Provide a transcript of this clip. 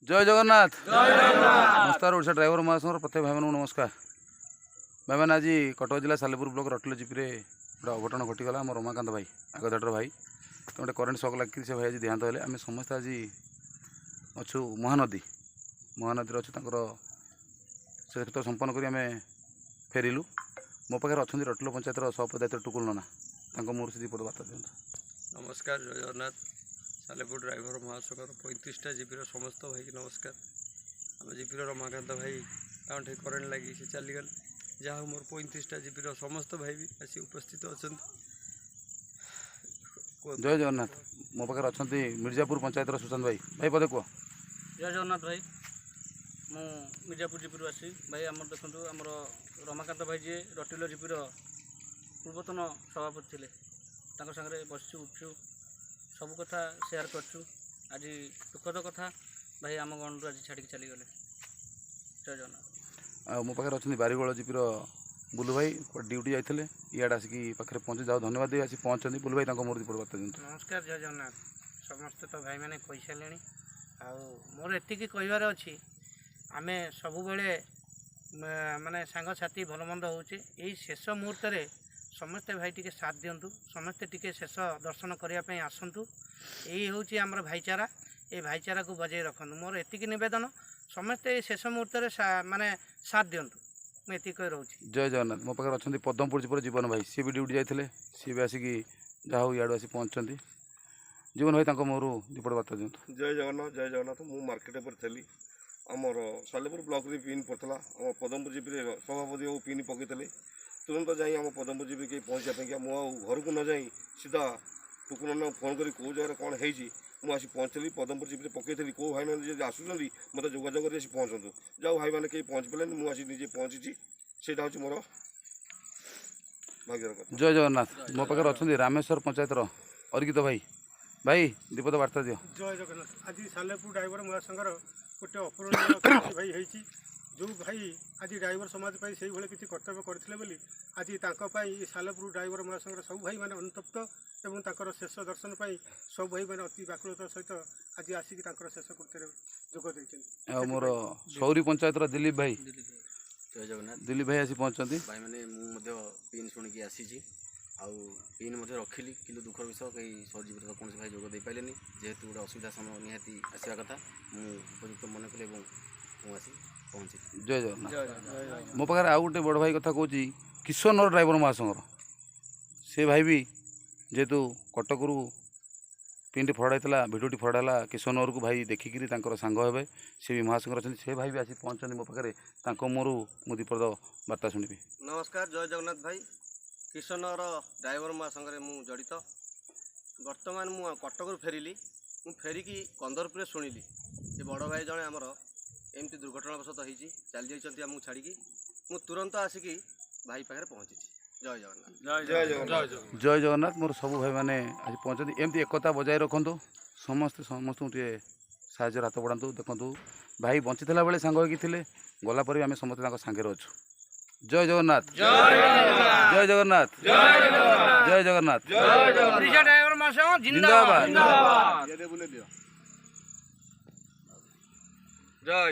जय जगन्नाथ नमस्कार ओडिशा ड्राइवर महासंघर प्रत्येक भाई मानक नमस्कार। भाई मैंने आज कटक जिला सालेपुर ब्लॉक रटलो जीपी रे गोटे अघटन घटीगला आम रमाकांत भाई आगदाटर भाई तो गोटे करेन्ट सक लगी से भाई आज देहांत हेले आम समस्त आज अच्छु महानदी अच्छु से संपन्न कर फेरिलु मो पाखे अच्छा रटलो पंचायत सभापति टुकुल नना मोर से दीपद बार्ता दिखाँ। नमस्कार जय जगन्नाथ सालेपुर ड्राइवर महासंघर 35टा जीपीर समस्त भाई की नमस्कार। आम जीपीर रमाकांत भाई ताठे करेन्ट लगी से चलीगले जहाँ मोर 35टा जीपीर समस्त भाई भी आसी उपस्थित अच्छा। जय जगन्नाथ मो पाखे अच्छा मिर्जापुर पंचायत सुशांत भाई भाई पदे कह। जय जगन्नाथ भाई मु मिर्जापुर जीपी आसी भाई आम देखो आमर रमाकांत भाई जी रटिलो जीपीर पूर्वतन सभापति थे सागर बसचु उठू सब कथा सेयार करचु आज दुखद कथा भाई आम गण आज छाड़ी चली गले। जय जगन्नाथ मो पाखे अच्छा बारीगोल जीपीर बुलू भाई ड्यूटी जाते इे आसिक पाखे पहुँचे जाओ धन्यवाद दे आसी पहुँचती बुलू भाई मोर दीपद बार्ता दिखाँ। नमस्कार जय जगन्नाथ समस्ते तो भाई मैंने कही सारे मोर एतिकी कहबार अच्छी आम सब माने सांग साथी भल मंद होचे यही शेष मुहूर्त समस्ते भाई टिके साथ दिंतु समस्ते टिके शेष दर्शन करने आसतु यही हूँ आमर भाईचारा ये भाईचारा को बजाय रखु मोर एतिकी नवेदन समस्ते शेष मुहूर्त माने साथ दिंतु मुझे कही रोचे। जय जगन्नाथ मो पाखे अच्छा पद्मपुर जीवन जीवन भाई सी भी ड्यूटी जाते सी भी आसिक जहाँ इे आसी पहुँचती जीवन भाई मोर दीपद बार्ता दिखाँ। जय जगन्नाथ मु मार्केट पर थी आमर सालेपुर ब्लॉक रे पिन पड़ता आम पदमपुर जीपी सभापति पिन पकईले तुरंत जाई आम पदमपुर जीपी कहीं पहुँचा मु घर को न जाई सीधा टुकुन फोन कर कौ जगह कौन हो आसी पहुँचली पदमपुर जीपी पकईली कौ भाई मैंने आसुँच मत जोगाजोग कर पहुँचतु जाओ भाई मैंने कहीं पहुँच पारे मुझे निजे पहुँची से मोर भाग्यर कथा। जय जगन्नाथ मो पाखे अच्छा रामेश्वर पंचायत अर्गित भाई भाई दीपद बार्ता दियो। जय जगन्नाथ आज सालेपुर ड्राइवर महासंघर गोटे अपूरणीय भाई होती जो भाई आज ड्राइवर समाज से किसी कर्तव्य करते आज सालेपुर ड्राइवर महासंघर सब भाई मैंने अनुतप्त और शेष दर्शन पर सब भाई मैंने अति व्याकुलता सहित आज आसिक शेष कृत्य जोग मोर सौरी पंचायत दिलीप भाई जय जगन्नाथ दिलीप भाई आसी पहुँचती भाई मैंने पिन शुणिकी आसी पिन रखिली कि दुखर विषय कहीं सजीव कौन भाई जोग दे पारे जेहेतु गोटे असुविधा समय निहाती आसवा कथा मुझे उपयुक्त मन कले मुझे पहुँची। जय जगन्नाथ मो पाखे आउ गोटे बड़ भाई कथा कहूँ किशोर ड्राइवर महासंघर से भाई भी जेहेतु कटक पिन फड़ा भिडियोटी फड़ा किशोर को भाई देखिकी सांग हे सी भी महासंघर अच्छा से भाई भी आसी पहुँचते मो पाखे मोर मु दीपद बार्ता शुणी। नमस्कार जय जगन्नाथ भाई किशोर ड्राइवर महासंघर मु जड़ित बर्तमान मु कटक फेरिली मु फेरिकी कंदरपुर शुणिली ये बड़ भाई जड़े आमर एमती दुर्घटनावशत होती चली जाइए आमको छाड़ी मु तुरंत आसिक भाई पाखे पहुँची। जय जगन्नाथ जय जगन्नाथ मोर सब भाई मैंने आज पहुँचती एमती एकता बजाय रखु समस्त साहय हाथ बढ़ातु देखु भाई बंची बेले सांग होते गलापर आम समस्त सांगे अच्छु। जय जगन्नाथ जय जगन्नाथ जय जगन्नाथ ड्राइवर महासंघ जिंदाबाद।